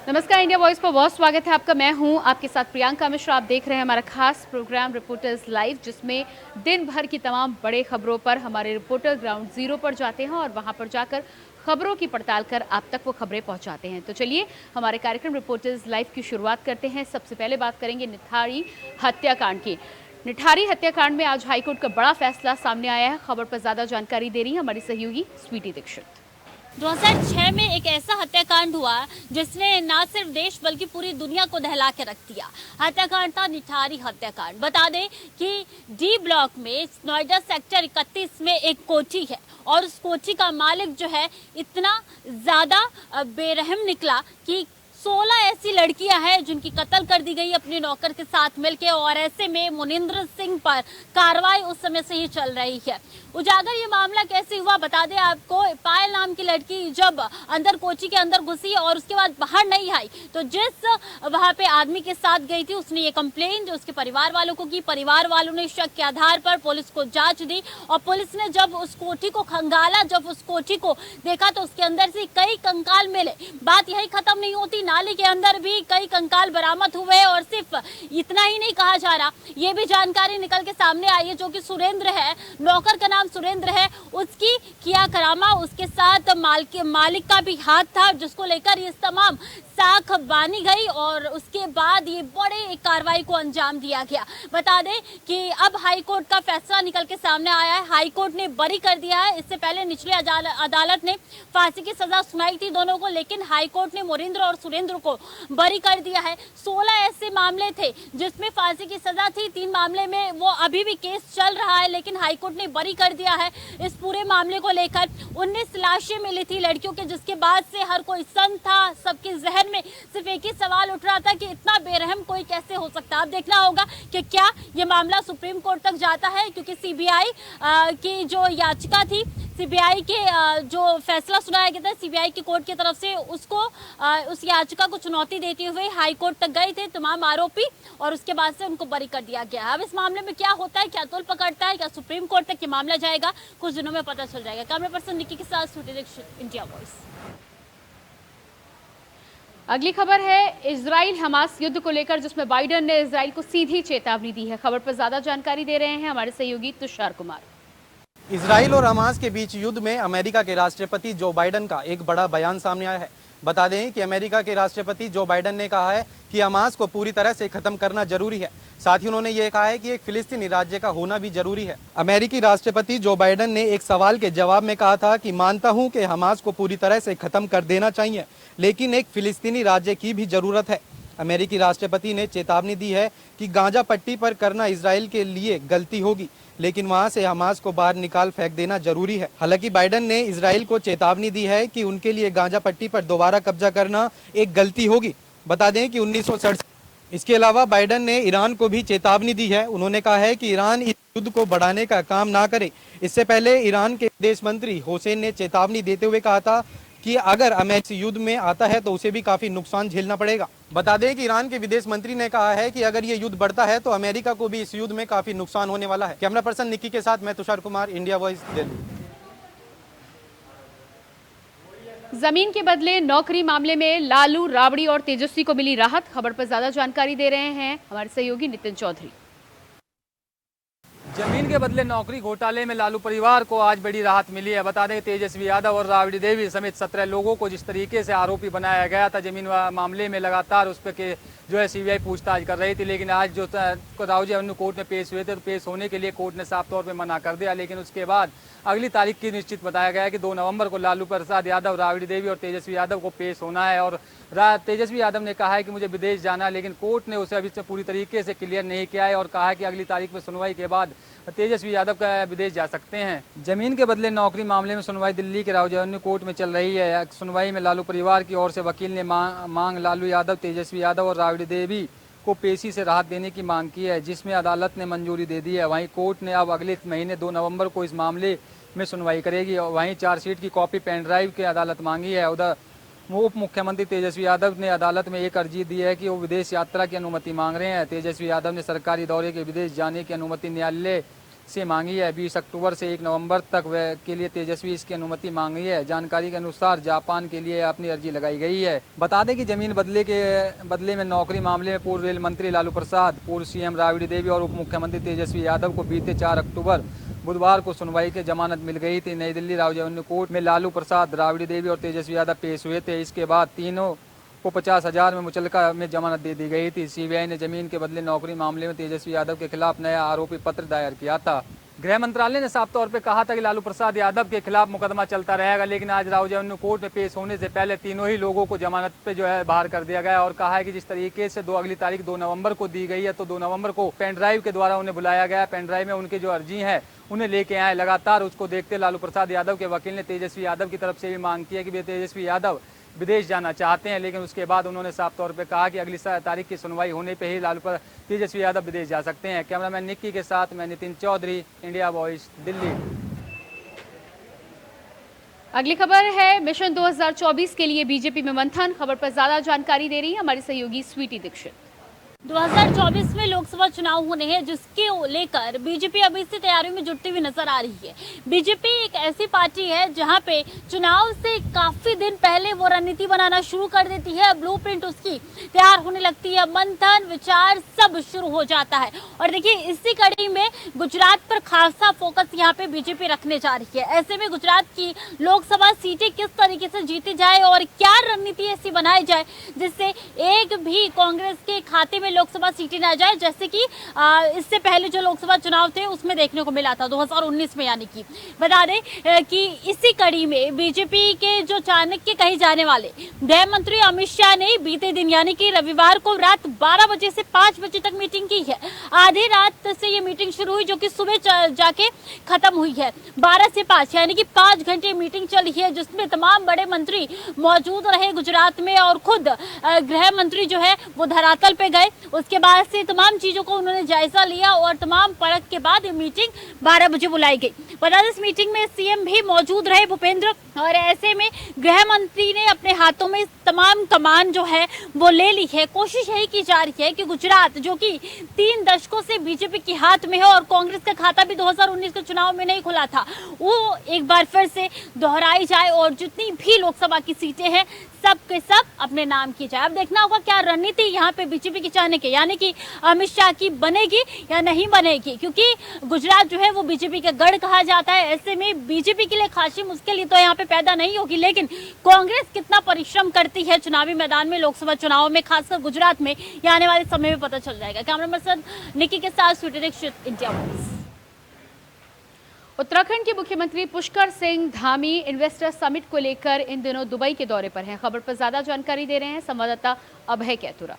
नमस्कार, India voice पर बहुत स्वागत है आपका। मैं हूं आपके साथ प्रियंका मिश्रा। आप देख रहे हैं हमारा खास प्रोग्राम रिपोर्टर्स लाइव, जिसमें दिन भर की तमाम बड़े खबरों पर हमारे रिपोर्टर ग्राउंड जीरो पर जाते हैं और वहां पर जाकर खबरों की पड़ताल कर आप तक वो खबरें पहुंचाते हैं। तो चलिए हमारे कार्यक्रम रिपोर्टर्स लाइव की शुरुआत करते हैं। सबसे पहले बात करेंगे निठारी हत्याकांड की। निठारी हत्याकांड में आज हाईकोर्ट का बड़ा फैसला सामने आया है। खबर पर ज्यादा जानकारी दे रही है हमारी सहयोगी स्वीटी दीक्षित। 2006 में एक ऐसा हत्याकांड हुआ जिसने न सिर्फ देश बल्कि पूरी दुनिया को दहला के रख दिया। हत्याकांड था निठारी हत्याकांड। बता दें कि डी ब्लॉक में नोएडा सेक्टर 31 में एक कोठी है और उस कोठी का मालिक जो है इतना ज्यादा बेरहम निकला कि 16 ऐसी लड़कियां हैं जिनकी कत्ल कर दी गई अपने नौकर के साथ मिलकर। और ऐसे में मुनिंद्र सिंह पर कार्रवाई उस समय से ही चल रही है। उजागर ये मामला कैसे हुआ बता दें आपको। पायल नाम की लड़की जब अंदर कोची के अंदर घुसी और उसके बाद बाहर नहीं आई, तो जिस वहां पे आदमी के साथ गई थी उसने ये कंप्लेन जो उसके परिवार वालों को की। परिवार वालों ने शक के आधार पर पुलिस को जांच दी और पुलिस ने जब उस कोठी को खंगाला, जब उस कोठी को देखा तो उसके अंदर से कई कंकाल मिले। बात यही खत्म नहीं होती, नाली के अंदर भी कई कंकाल बरामद हुए। और सिर्फ इतना ही नहीं कहा जा रहा, ये भी जानकारी निकल के सामने आई है जो कि सुरेंद्र है, नौकर का नाम सुरेंद्र है, उसकी किया करामा, उसके साथ मालिक का भी हाथ था, जिसको लेकर ये तमाम साख बानी गई और उसके बाद ये बड़े एक कार्रवाई को अंजाम दिया गया। बता दें कि अब हाईकोर्ट का फैसला निकल के सामने आया है। हाईकोर्ट ने बरी कर दिया है। इससे पहले निचली अदालत ने फांसी की सजा सुनाई थी दोनों को, लेकिन हाईकोर्ट ने मुरिंद्र और सुरेंद्र को बरी कर दिया है। 16 ऐसे मामले थे जिसमें फांसी की सजा थी। 3 मामले में वो अभी भी केस चल रहा है, लेकिन हाईकोर्ट ने बरी कर दिया है इस पूरे मामले को लेकर। 19 लाशें मिली थी लड़कियों के, जिसके बाद से हर कोई सन था। सबके जहन में सिर्फ एक ही सवाल उठ रहा था कि इतना बेरहम कोई कैसे हो सकता है। अब देखना होगा कि क्या ये मामला सुप्रीम कोर्ट तक जाता है, क्योंकि सीबीआई की जो याचिका थी, सीबीआई के जो फैसला सुनाया गया था सीबीआई की कोर्ट की तरफ से, उसको उस याचिका को चुनौती देते हुए हाई कोर्ट तक गए थे तमाम आरोपी और उसके बाद से उनको बरी कर दिया गया। अब इस मामले में क्या होता है, क्या तोल पकड़ता है, क्या सुप्रीम कोर्ट तक ये मामला जाएगा, कुछ दिनों में पता चल जाएगा। कैमरा पर्सन निकी के साथ स्वीटी दीक्षित, इंडिया वॉइस। अगली खबर है इजराइल हमास युद्ध को लेकर, जिसमें बाइडेन ने इजराइल को सीधी चेतावनी दी है। खबर पर ज्यादा जानकारी दे रहे हैं हमारे सहयोगी तुषार कुमार। इजराइल और हमास के बीच युद्ध में अमेरिका के राष्ट्रपति जो बाइडेन का एक बड़ा बयान सामने आया है। बता दें कि अमेरिका के राष्ट्रपति जो बाइडेन ने कहा है कि हमास को पूरी तरह से खत्म करना जरूरी है। साथ ही उन्होंने ये कहा है कि एक फिलिस्तीनी राज्य का होना भी जरूरी है। अमेरिकी राष्ट्रपति जो बाइडेन ने एक सवाल के जवाब में कहा था कि मानता हूं कि हमास को पूरी तरह से खत्म कर देना चाहिए, लेकिन एक फिलिस्तीनी राज्य की भी जरूरत है। अमेरिकी राष्ट्रपति ने चेतावनी दी है कि गाजा पट्टी पर करना इजराइल के लिए गलती होगी, लेकिन वहां से हमास को बाहर निकाल फेंक देना जरूरी है। हालांकि बाइडेन ने इजराइल को चेतावनी दी है कि उनके लिए गाजा पट्टी पर दोबारा कब्जा करना एक गलती होगी। बता दें कि 1967। इसके अलावा बाइडेन ने ईरान को भी चेतावनी दी है। उन्होंने कहा है कि ईरान इस युद्ध को बढ़ाने का काम ना करे। इससे पहले ईरान के विदेश मंत्री हुसैन ने चेतावनी देते हुए कहा था कि अगर अमेरिका युद्ध में आता है तो उसे भी काफी नुकसान झेलना पड़ेगा। बता दें कि ईरान के विदेश मंत्री ने कहा है कि अगर ये युद्ध बढ़ता है तो अमेरिका को भी इस युद्ध में काफी नुकसान होने वाला है। कैमरा पर्सन निक्की के साथ मैं तुषार कुमार, इंडिया वॉइस, दिल्ली। जमीन के बदले नौकरी मामले में लालू, राबड़ी और तेजस्वी को मिली राहत। खबर पर ज्यादा जानकारी दे रहे हैं हमारे सहयोगी नितिन चौधरी। जमीन के बदले नौकरी घोटाले में लालू परिवार को आज बड़ी राहत मिली है। बता दें तेजस्वी यादव और राबड़ी देवी समेत 17 लोगों को जिस तरीके से आरोपी बनाया गया था जमीन मामले में, लगातार उस पर के जो है सीबीआई पूछताछ कर रही थी, लेकिन आज जो राउजी एवेन्यू कोर्ट में पेश हुए थे तो पेश होने के लिए कोर्ट ने साफ तौर पर मना कर दिया। लेकिन उसके बाद अगली तारीख की निश्चित बताया गया कि 2 नवंबर को लालू प्रसाद यादव, राबड़ी देवी और तेजस्वी यादव को पेश होना है। और तेजस्वी यादव ने कहा है कि मुझे विदेश जाना है, लेकिन कोर्ट ने उसे अभी से पूरी तरीके से क्लियर नहीं किया है और कहा है कि अगली तारीख में सुनवाई के बाद तेजस्वी यादव का विदेश जा सकते हैं। जमीन के बदले नौकरी मामले में सुनवाई दिल्ली के राउजी एवेन्यू कोर्ट में चल रही है। सुनवाई में लालू परिवार की ओर से वकील ने मांग लालू यादव, तेजस्वी यादव और राबड़ी देवी को पेशी से राहत देने की मांग की है, जिसमें अदालत ने मंजूरी दे दी है। वहीं कोर्ट ने अब अगले महीने 2 नवंबर को इस मामले में सुनवाई करेगी। और वहीं चार्जशीट की कॉपी पेन ड्राइव की अदालत मांगी है। उधर उप मुख्यमंत्री तेजस्वी यादव ने अदालत में एक अर्जी दी है कि वो विदेश यात्रा की अनुमति मांग रहे हैं। तेजस्वी यादव ने सरकारी दौरे के विदेश जाने की अनुमति न्यायालय से मांगी है। 20 अक्टूबर से 1 नवंबर तक वह के लिए तेजस्वी इसकी अनुमति मांगी है। जानकारी के अनुसार जापान के लिए अपनी अर्जी लगाई गई है। बता दें कि जमीन बदले में नौकरी मामले में पूर्व रेल मंत्री लालू प्रसाद, पूर्व सीएम राबड़ी देवी और उप मुख्यमंत्री तेजस्वी यादव को बीते 4 अक्टूबर बुधवार को सुनवाई के जमानत मिल गई थी। नई दिल्ली राजीव गांधी कोर्ट में लालू प्रसाद, राबड़ी देवी और तेजस्वी यादव पेश हुए थे। इसके बाद तीनों को 50,000 में मुचलका में जमानत दे दी गई थी। सीबीआई ने जमीन के बदले नौकरी मामले में तेजस्वी यादव के खिलाफ नया आरोपी पत्र दायर किया था। गृह मंत्रालय ने साफ तौर पर कहा था कि लालू प्रसाद यादव के खिलाफ मुकदमा चलता रहेगा, लेकिन आज राजीव कोर्ट में पेश होने से पहले तीनों ही लोगों को जमानत पे बाहर कर दिया गया और कहा है कि जिस तरीके से अगली तारीख 2 नवंबर को दी गई है, तो 2 नवंबर को पेन ड्राइव के द्वारा उन्हें बुलाया गया। पेन ड्राइव में उनकी जो अर्जी है उन्हें लेके आए। लगातार उसको देखते लालू प्रसाद यादव के वकील ने तेजस्वी यादव की तरफ से भी मांग की है कि वे तेजस्वी यादव विदेश जाना चाहते हैं, लेकिन उसके बाद उन्होंने साफ तौर पे कहा कि अगली तारीख की सुनवाई होने पे ही तेजस्वी यादव विदेश जा सकते हैं। कैमरामैन निक्की के साथ मैं नितिन चौधरी, इंडिया वॉइस, दिल्ली। अगली खबर है मिशन 2024 के लिए बीजेपी में मंथन। खबर पर ज्यादा जानकारी दे रही है हमारी सहयोगी स्वीटी दीक्षित। 2024 में लोकसभा चुनाव होने हैं, जिसके लेकर बीजेपी अभी से तैयारियों में जुटती हुई नजर आ रही है। बीजेपी एक ऐसी पार्टी है जहां पे चुनाव से काफी दिन पहले वो रणनीति बनाना शुरू कर देती है, ब्लूप्रिंट उसकी तैयार होने लगती है, मंथन विचार सब शुरू हो जाता है। और देखिए, इसी कड़ी में गुजरात पर खासा फोकस यहाँ पे बीजेपी रखने जा रही है। ऐसे में गुजरात की लोकसभा सीटें किस तरीके से जीती जाए और क्या रणनीति ऐसी बनाई जाए जिससे एक भी कांग्रेस के खाते में लोकसभा सीटें ना जाए, जैसे कि इससे पहले जो लोकसभा चुनाव थे उसमें देखने को मिला था 2019 में। यानी कि बता दें कि इसी कड़ी में बीजेपी के जो चाणक्य कहे जाने वाले गृह मंत्री अमित शाह ने बीते दिन यानी कि रविवार को रात 12 बजे से 5 बजे तक मीटिंग की है। आधी रात से ये मीटिंग शुरू हुई, जो कि सुबह जाके खत्म हुई है। 12 से 5 यानी कि 5 घंटे मीटिंग चली है, जिसमें तमाम बड़े मंत्री मौजूद रहे गुजरात में और खुद गृह मंत्री जो है वो धरातल पे गए। उसके बाद से तमाम चीजों को उन्होंने जायजा लिया और तमाम परख के बाद ये मीटिंग 12 बजे बुलाई गई। बता दें, इस मीटिंग में सीएम भी मौजूद रहे भूपेंद्र, और ऐसे में गृह मंत्री ने अपने हाथों में तमाम कमान जो है वो ले ली है। कोशिश यही की जा रही है कि गुजरात, जो कि 3 दशकों से बीजेपी के हाथ में है और कांग्रेस का खाता भी 2019 के चुनाव में नहीं खुला था, वो एक बार फिर से दोहराई जाए और जितनी भी लोकसभा की सीटें हैं सब के सब अपने नाम की जाए। अब देखना होगा क्या रणनीति यहाँ पे बीजेपी की चाणक्य यानी कि अमित शाह की बनेगी या नहीं बनेगी, क्योंकि गुजरात जो है वो बीजेपी का गढ़ कहा जाता है। ऐसे में बीजेपी के लिए खासी मुश्किल तो यहाँ पे पैदा नहीं होगी, लेकिन कांग्रेस कितना परिश्रम करती है चुनावी मैदान में, लोकसभा चुनाव में, खासकर गुजरात में, ये आने वाले समय में पता चल जाएगा। कैमरामैन निक्की के साथ स्वीटी दीक्षित, इंडिया वॉइस। उत्तराखंड के मुख्यमंत्री पुष्कर सिंह धामी इन्वेस्टर समिट को लेकर इन दिनों दुबई के दौरे पर हैं। खबर पर ज्यादा जानकारी दे रहे हैं संवाददाता अभय कैथुरा।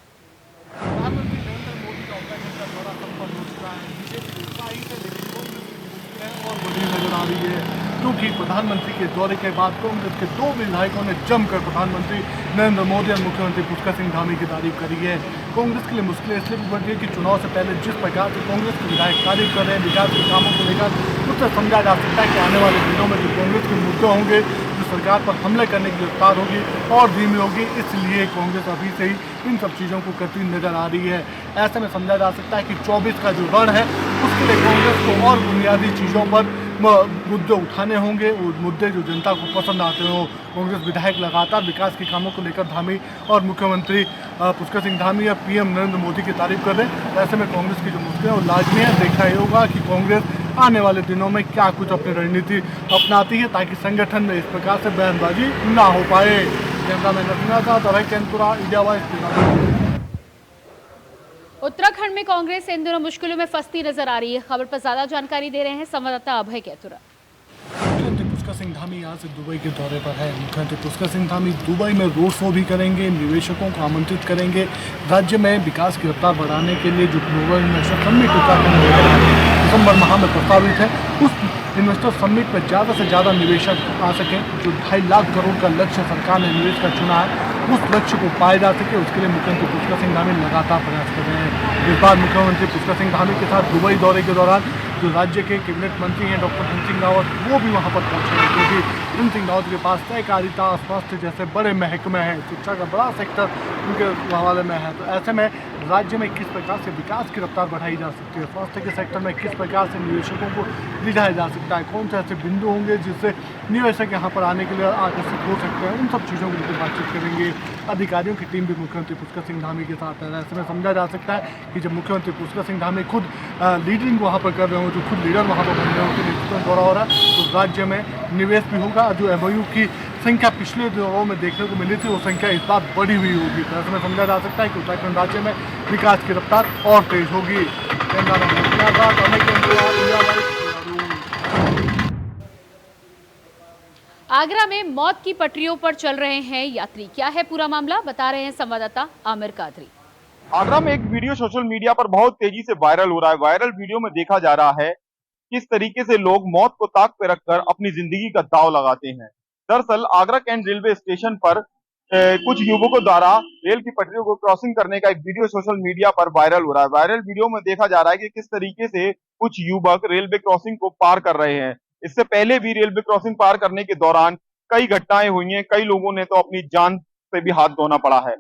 प्रधानमंत्री नरेंद्र मोदी का उत्तराखंड का दौरा संपन्न हो चुका है। बीजेपी उत्साही से और बड़ी नजर आ रही है, क्योंकि प्रधानमंत्री के दौरे के बाद कांग्रेस के 2 विधायकों ने जमकर प्रधानमंत्री नरेंद्र मोदी और मुख्यमंत्री पुष्कर सिंह धामी की तारीफ करी है। कांग्रेस के लिए मुश्किलें इसलिए भी बढ़ गई कि चुनाव से पहले जिस प्रकार से कांग्रेस के विधायक तारीफ कर रहे हैं विकास के कामों को लेकर, उससे समझा जा सकता है कि आने वाले दिनों में जो कांग्रेस के मुद्दे होंगे, जो सरकार पर हमले करने की रफ्तार होगी और धीमी होगी, इसलिए कांग्रेस अभी से ही इन सब चीज़ों को करती नजर आ रही है। ऐसे में समझा जा सकता है कि 24 का जो रण है उसके लिए कांग्रेस को और बुनियादी चीज़ों पर मुद्दे उठाने होंगे, वो मुद्दे जो जनता को पसंद आते हो। कांग्रेस विधायक लगातार विकास के कामों को लेकर धामी और मुख्यमंत्री पुष्कर सिंह धामी या पीएम नरेंद्र मोदी की तारीफ कर रहे हैं। ऐसे में कांग्रेस की जो मुश्किलें वो लाजमी है। देखना ये होगा कि कांग्रेस आने वाले दिनों में क्या कुछ अपनी रणनीति अपनाती है ताकि संगठन में इस प्रकार से बयानबाजी ना हो पाए। कैमरामैन रत्ना का अभय कैथुरा, इंडिया वॉइस। उत्तराखंड में कांग्रेस इन दिनों मुश्किलों में फंसती नजर आ रही है। खबर पर ज्यादा जानकारी दे रहे हैं संवाददाता अभय कैथुरा। मुख्यमंत्री पुष्कर सिंह धामी यहाँ से दुबई के दौरे पर है। मुख्यमंत्री पुष्कर सिंह धामी दुबई में रोड शो भी करेंगे, निवेशकों को आमंत्रित करेंगे। राज्य में विकास की रफ्तार बढ़ाने के लिए जो ग्लोबल इन्वेस्टर समिट उत्तराखंड में दिसंबर माह में प्रस्तावित है, उस इन्वेस्टर समिट पर ज़्यादा से ज़्यादा निवेशक आ सकें। जो 2.5 लाख करोड़ का लक्ष्य सरकार ने निवेश का चुना है, उस लक्ष्य को पाया जा सके, उसके लिए मुख्यमंत्री पुष्कर सिंह धामी लगातार प्रयास कर रहे हैं। इस बार मुख्यमंत्री पुष्कर सिंह धामी के साथ दुबई दौरे के दौरान जो राज्य के कैबिनेट मंत्री हैं डॉक्टर धन सिंह रावत, वो भी वहाँ पर पहुँचेंगे, क्योंकि धन सिंह रावत के पास सहकारिता, स्वास्थ्य जैसे बड़े महकमे हैं, शिक्षा का बड़ा सेक्टर उनके हवाले में है। तो ऐसे में राज्य में किस प्रकार से विकास की रफ्तार बढ़ाई जा सकती है, स्वास्थ्य के सेक्टर में किस प्रकार से निवेशकों को रिझाया जा सकता है, कौन से ऐसे बिंदु होंगे जिससे निवेशक यहाँ पर आने के लिए आकर्षित हो सकते हैं, उन सब चीज़ों को लेकर बातचीत करेंगे। अधिकारियों की टीम भी मुख्यमंत्री पुष्कर सिंह धामी के साथ है। ऐसे में समझा जा सकता है कि जब मुख्यमंत्री पुष्कर सिंह धामी खुद लीडरिंग वहाँ पर कर रहे हो, जो खुद लीडर वहाँ पर बन रहे हो, उनके नेतृत्व में दौरा हो रहा है, तो राज्य में निवेश भी होगा। जो MOU की संख्या पिछले दौरों में देखने को मिली थी, वो संख्या इस बार बढ़ी हुई होगी। तो ऐसे में समझा जा सकता है कि उत्तराखंड राज्य में विकास की रफ्तार और तेज होगी। आगरा में मौत की पटरियों पर चल रहे हैं यात्री, क्या है पूरा मामला, बता रहे हैं संवाददाता आमिर कादरी। आगरा में एक वीडियो सोशल मीडिया पर बहुत तेजी से वायरल हो रहा है। वायरल वीडियो में देखा जा रहा है किस तरीके से लोग मौत को ताक पे रखकर अपनी जिंदगी का दांव लगाते हैं। दरअसल आगरा कैंट रेलवे स्टेशन पर कुछ युवकों द्वारा रेल की पटरियों को क्रॉसिंग करने का एक वीडियो सोशल मीडिया पर वायरल हो रहा है। वायरल वीडियो में देखा जा रहा है कि किस तरीके से कुछ युवक रेलवे क्रॉसिंग को पार कर रहे हैं। इससे पहले भी रेलवे क्रॉसिंग पार करने के दौरान कई घटनाएं हुई हैं, कई लोगों ने तो अपनी जान से भी हाथ धोना पड़ा है।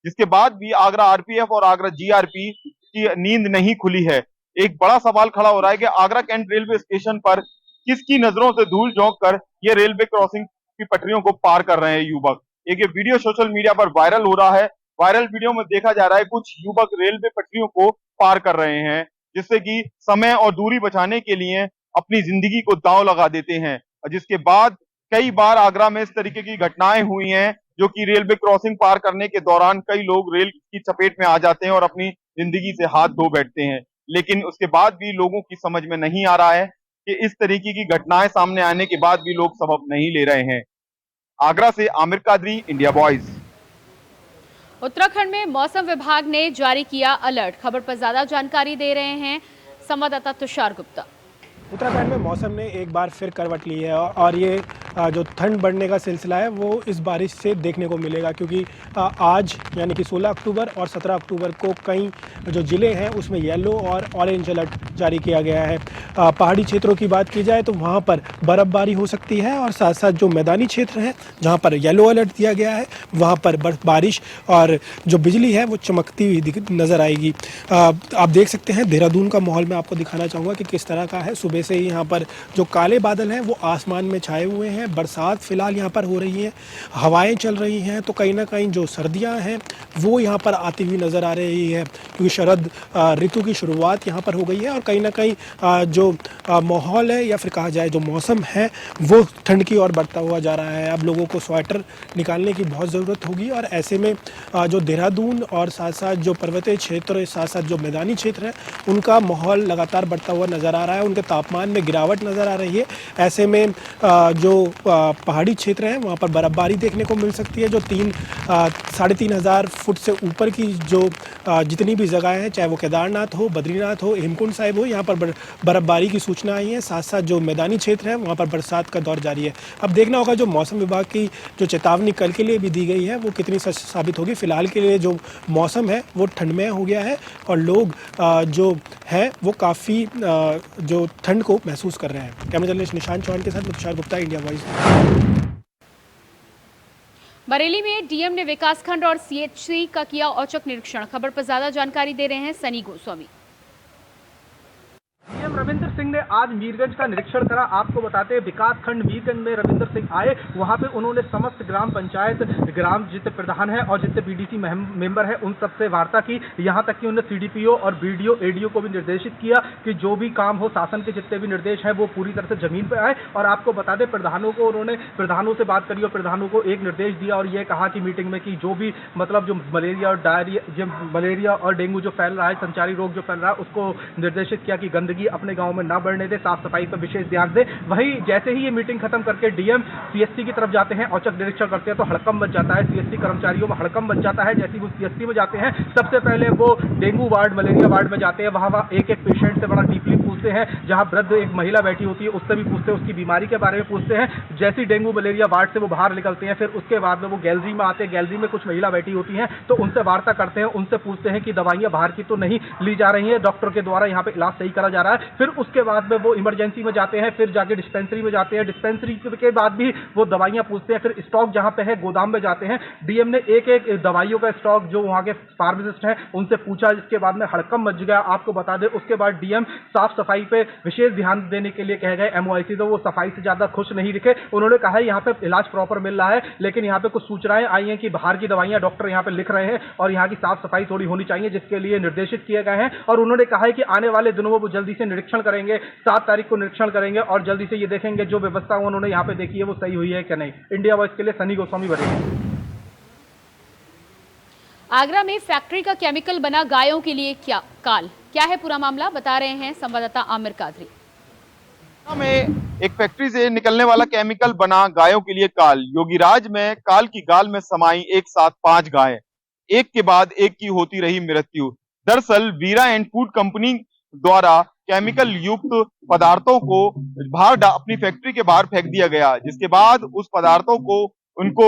जिसके बाद भी आगरा RPF और आगरा GRP की नींद नहीं खुली है। एक बड़ा सवाल खड़ा हो रहा है कि आगरा कैंट रेलवे स्टेशन पर किसकी नजरों से धूल झोंक कर ये रेलवे क्रॉसिंग की पटरियों को पार कर रहे हैं युवक। एक ये वीडियो सोशल मीडिया पर वायरल हो रहा है। वायरल वीडियो में देखा जा रहा है कुछ युवक रेलवे पटरियों को पार कर रहे हैं, जिससे कि समय और दूरी बचाने के लिए अपनी जिंदगी को दांव लगा देते हैं। और जिसके बाद कई बार आगरा में इस तरीके की घटनाएं हुई हैं, जो कि रेलवे क्रॉसिंग पार करने के दौरान कई लोग रेल की चपेट में आ जाते हैं और अपनी जिंदगी से हाथ धो बैठते हैं। लेकिन उसके बाद भी लोगों की समझ में नहीं आ रहा है कि इस तरीके की घटनाएं सामने आने के बाद भी लोग सबक नहीं ले रहे हैं। आगरा से आमिर कादरी, इंडिया वॉइस। उत्तराखंड में मौसम विभाग ने जारी किया अलर्ट, खबर पर ज्यादा जानकारी दे रहे हैं संवाददाता तुषार गुप्ता। उत्तराखंड में मौसम ने एक बार फिर करवट ली है और ये जो ठंड बढ़ने का सिलसिला है वो इस बारिश से देखने को मिलेगा, क्योंकि आज यानी कि 16 अक्टूबर और 17 अक्टूबर को कई जो ज़िले हैं उसमें येलो और ऑरेंज अलर्ट जारी किया गया है। पहाड़ी क्षेत्रों की बात की जाए तो वहाँ पर बर्फ़बारी हो सकती है और साथ साथ जो मैदानी क्षेत्र हैं जहाँ पर येलो अलर्ट दिया गया है वहाँ पर बारिश और जो बिजली है वो चमकती हुई नज़र आएगी। आप देख सकते हैं देहरादून का माहौल मैं आपको दिखाना चाहूँगा कि किस तरह का है। सुबह से ही यहाँ पर जो काले बादल हैं वो आसमान में छाए हुए हैं, बरसात फिलहाल यहाँ पर हो रही है, हवाएं चल रही हैं, तो कहीं ना कहीं जो सर्दियाँ हैं वो यहाँ पर आती हुई नज़र आ रही है, क्योंकि शरद ऋतु की शुरुआत यहाँ पर हो गई है और कहीं ना कहीं जो माहौल है या फिर कहा जाए जो मौसम है वो ठंड की ओर बढ़ता हुआ जा रहा है। अब लोगों को स्वेटर निकालने की बहुत ज़रूरत होगी और ऐसे में जो देहरादून और साथ साथ जो पर्वतीय क्षेत्र, साथ साथ जो मैदानी क्षेत्र है उनका माहौल लगातार बढ़ता हुआ नज़र आ रहा है, उनके तापमान में गिरावट नज़र आ रही है। ऐसे में जो पहाड़ी क्षेत्र हैं वहाँ पर बर्फ़बारी देखने को मिल सकती है। जो 3,500 फुट से ऊपर की जो जितनी भी जगह हैं, चाहे वो केदारनाथ हो, बद्रीनाथ हो, हेमकुंड साहिब हो, यहाँ पर बर्फ़बारी की सूचना आई है। साथ साथ जो मैदानी क्षेत्र है वहाँ पर बरसात का दौर जारी है। अब देखना होगा जो मौसम विभाग की जो चेतावनी कल के लिए भी दी गई है वो कितनी सच साबित होगी। फिलहाल के लिए जो मौसम है वो ठंडमय हो गया है और लोग जो है वो काफ़ी जो ठंड को महसूस कर रहे हैं। कैमरा जर्नलिस्ट निशांत चौहान के साथ तुषार गुप्ता, इंडिया वॉइस। बरेली में डीएम ने विकासखंड और CHC का किया औचक निरीक्षण, खबर पर ज्यादा जानकारी दे रहे हैं सनी गोस्वामी। डीएम रविंद्र सिंह ने आज मीरगंज का निरीक्षण करा। आपको बताते हैं विकासखंड मीरगंज में रविंद्र सिंह आए, वहां पे उन्होंने समस्त ग्राम पंचायत ग्राम जितने प्रधान है और जितने BDC मेंबर है उन सबसे वार्ता की। यहां तक कि उन्होंने CDPO और BDO ADO को भी निर्देशित किया कि जो भी काम हो, शासन के जितने भी निर्देश है वो पूरी तरह से जमीन पर आए। और आपको बता दें उन्होंने प्रधानों से बात करी और प्रधानों को एक निर्देश दिया और ये कहा कि मीटिंग में कि जो भी मतलब जो मलेरिया और डेंगू जो फैल रहा है, संचारी रोग जो फैल रहा है, उसको निर्देशित किया कि गंदगी अपने गांव में ना बढ़ने दे, साफ सफाई पर विशेष ध्यान दे। वहीं जैसे ही ये मीटिंग खत्म करके डीएम CSC की तरफ जाते हैं, औचक निरीक्षण करते हैं तो हड़कंप मच जाता है। CSC कर्मचारियों में हड़कंप मच जाता है। जैसे ही वो CSC में जाते हैं सबसे पहले वो डेंगू वार्ड, मलेरिया वार्ड में जाते हैं। वहाँ एक एक पेशेंट से बड़ा डीपली पूछते हैं, जहाँ वृद्ध एक महिला बैठी होती है उससे भी पूछते हैं, उसकी बीमारी के बारे में पूछते हैं। जैसे ही डेंगू मलेरिया वार्ड से वो बाहर निकलते हैं, फिर उसके बाद में वो गैलरी में आते हैं। गैलरी में कुछ महिला बैठी होती हैं तो उनसे वार्ता करते हैं, उनसे पूछते हैं कि दवाइयाँ बाहर की तो नहीं ली जा रही हैं, डॉक्टर के द्वारा यहाँ पे इलाज सही करा जा रहा है। फिर उसके बाद में वो इमरजेंसी में जाते हैं, फिर जाके डिस्पेंसरी में जाते हैं, डिस्पेंसरी के बाद भी वो दवाइयाँ पूछते हैं, फिर स्टॉक जहाँ पे है गोदाम में जाते हैं। डीएम ने एक एक दवाइयों का स्टॉक जो वहाँ के फार्मासिस्ट हैं उनसे पूछा, जिसके बाद में हड़कंप मच गया। आपको बता दें उसके बाद डीएम साफ सफाई पे विशेष ध्यान देने के लिए कहे गए। एमओआईसी तो वो सफाई से ज्यादा खुश नहीं दिखे। उन्होंने कहा है यहाँ पे इलाज प्रॉपर मिल रहा है, लेकिन यहाँ पे कुछ सूचनाएं आई हैं कि बाहर की दवाइयां डॉक्टर यहाँ पे लिख रहे हैं और यहाँ की साफ सफाई थोड़ी होनी चाहिए, जिसके लिए निर्देशित किए गए हैं। और उन्होंने कहा है कि आने वाले दिनों में वो जल्दी से निरीक्षण करेंगे, 7 तारीख को निरीक्षण करेंगे और जल्दी से ये देखेंगे जो व्यवस्था उन्होंने यहाँ पे देखी है वो सही हुई है कि नहीं। इंडिया वॉइस के लिए सनी गोस्वामी बरेली। आगरा में फैक्ट्री का केमिकल बना गायों के लिए क्या है पूरा मामला, बता रहे हैं संवाददाता आमिर कादरी। में एक फैक्ट्री से निकलने वाला केमिकल बना गायों के लिए काल। योगीराज में काल की गाल में समाई एक साथ 5 गाय, एक के बाद एक की होती रही मृत्यु। दरअसल वीरा एंड फूड कंपनी द्वारा केमिकल युक्त पदार्थों को अपनी फैक्ट्री के बाहर फेंक दिया गया, जिसके बाद उस पदार्थों को उनको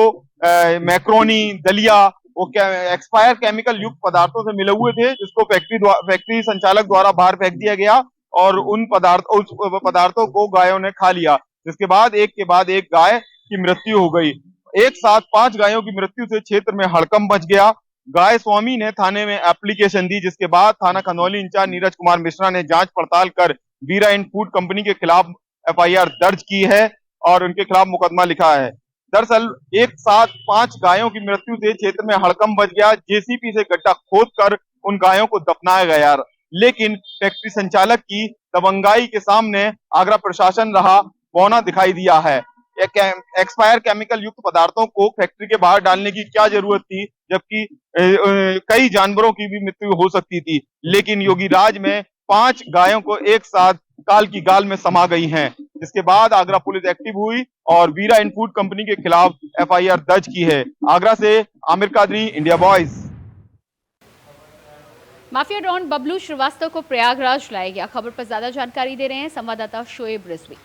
मैक्रोनी, दलिया वो एक्सपायर केमिकल युक्त पदार्थों से मिले हुए थे, जिसको फैक्ट्री संचालक द्वारा बाहर फेंक दिया गया और उस पदार्थों को गायों ने खा लिया, जिसके बाद एक गाय की मृत्यु हो गई। एक साथ 5 गायों की मृत्यु से क्षेत्र में हड़कंप मच गया। गाय स्वामी ने थाने में एप्लीकेशन दी, जिसके बाद थाना खनौली इंचार्ज नीरज कुमार मिश्रा ने जांच पड़ताल कर वीरा एंड फूड कंपनी के खिलाफ एफआईआर दर्ज की है और उनके खिलाफ मुकदमा लिखा है। दरअसल एक साथ 5 गायों की मृत्यु से क्षेत्र में हड़कंप मच गया। जेसीबी से गड्ढा खोदकर उन गायों को दफनाया गया, लेकिन फैक्ट्री संचालक की दबंगाई के सामने आगरा प्रशासन रहा बौना दिखाई दिया है। एक्सपायर केमिकल युक्त पदार्थों को फैक्ट्री के बाहर डालने की क्या जरूरत थी, जबकि कई जानवरों की भी मृत्यु हो सकती थी, लेकिन योगीराज में 5 गायों को एक साथ काल की गाल में समा गई हैं, जिसके बाद आगरा पुलिस एक्टिव हुई और वीरा एंड फूड कंपनी के खिलाफ एफआईआर दर्ज की है। आगरा से Amir Qadri, India Voice. Mafia don Bablu Srivastava को प्रयागराज लाया गया। खबर पर ज्यादा जानकारी दे रहे हैं संवाददाता शोएब रिजवी।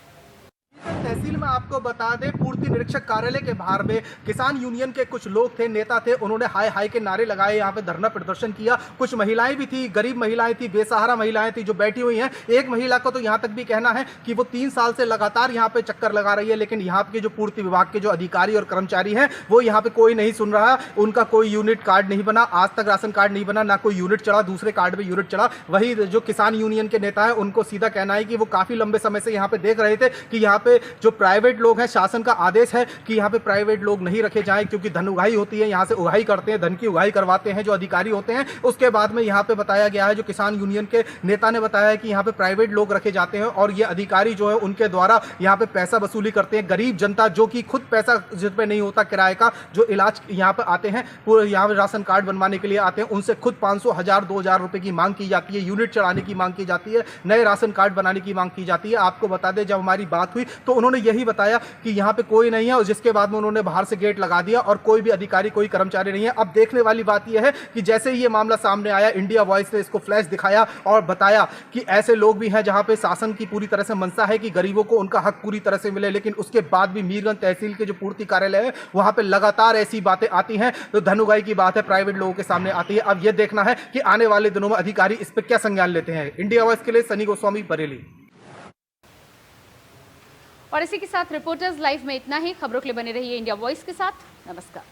तहसील में आपको बता दें, पूर्ति निरीक्षक कार्यालय के बाहर में किसान यूनियन के कुछ लोग थे, नेता थे, उन्होंने हाय हाय के नारे लगाए, यहाँ पे धरना प्रदर्शन किया। कुछ महिलाएं भी थी, गरीब महिलाएं थी, बेसहारा महिलाएं थी जो बैठी हुई हैं। एक महिला को तो यहाँ तक भी कहना है कि वो 3 साल से लगातार यहाँ पे चक्कर लगा रही है, लेकिन यहाँ के जो पूर्ति विभाग के जो अधिकारी और कर्मचारी हैं वो यहाँ पे कोई नहीं सुन रहा। उनका कोई यूनिट कार्ड नहीं बना, आज तक राशन कार्ड नहीं बना, ना कोई यूनिट चढ़ा, दूसरे कार्ड पे यूनिट चढ़ा। वही जो किसान यूनियन के नेता है उनको सीधा कहना है कि वो काफी लंबे समय से यहाँ पे देख रहे थे कि यहाँ पे जो प्राइवेट लोग हैं, शासन का आदेश है कि यहाँ पे प्राइवेट लोग नहीं रखे जाएं, क्योंकि धन उगाही होती है, यहाँ से उगाही करते हैं, धन की उगाही करवाते हैं जो अधिकारी होते हैं। उसके बाद में यहाँ पे बताया गया है, जो किसान यूनियन के नेता ने बताया है कि यहाँ पे प्राइवेट लोग रखे जाते हैं और ये अधिकारी जो है उनके द्वारा यहाँ पे पैसा वसूली करते हैं। गरीब जनता जो कि खुद पैसा जिस पे नहीं होता किराए का, जो इलाज यहाँ पे आते हैं, पूरे यहाँ पे राशन कार्ड बनवाने के लिए आते हैं, उनसे खुद 500, 1000, 2000 रुपए की मांग की जाती है, यूनिट चढ़ाने की मांग की जाती है, नए राशन कार्ड बनाने की मांग की जाती है। आपको बता दें, जब हमारी बात हुई तो उन्होंने यही बताया कि यहाँ पे कोई नहीं है, और जिसके बाद में उन्होंने बाहर से गेट लगा दिया और कोई भी अधिकारी, कोई कर्मचारी नहीं है। अब देखने वाली बात यह है कि जैसे ही ये मामला सामने आया, इंडिया वॉइस ने इसको फ्लैश दिखाया और बताया कि ऐसे लोग भी हैं जहां पे शासन की पूरी तरह से मंशा है कि गरीबों को उनका हक पूरी तरह से मिले, लेकिन उसके बाद भी मीरगंज तहसील के जो पूर्ति कार्यालय है वहां पे लगातार ऐसी बातें आती हैं। तो धन उगाही की बात है, प्राइवेट लोगों के सामने आती है। अब यह देखना है कि आने वाले दिनों में अधिकारी इस पर क्या संज्ञान लेते हैं। इंडिया वॉइस के लिए सनी गोस्वामी, बरेली। और इसी के साथ रिपोर्टर्स लाइव में इतना ही। खबरों के लिए बने रहिए इंडिया वॉइस के साथ। नमस्कार।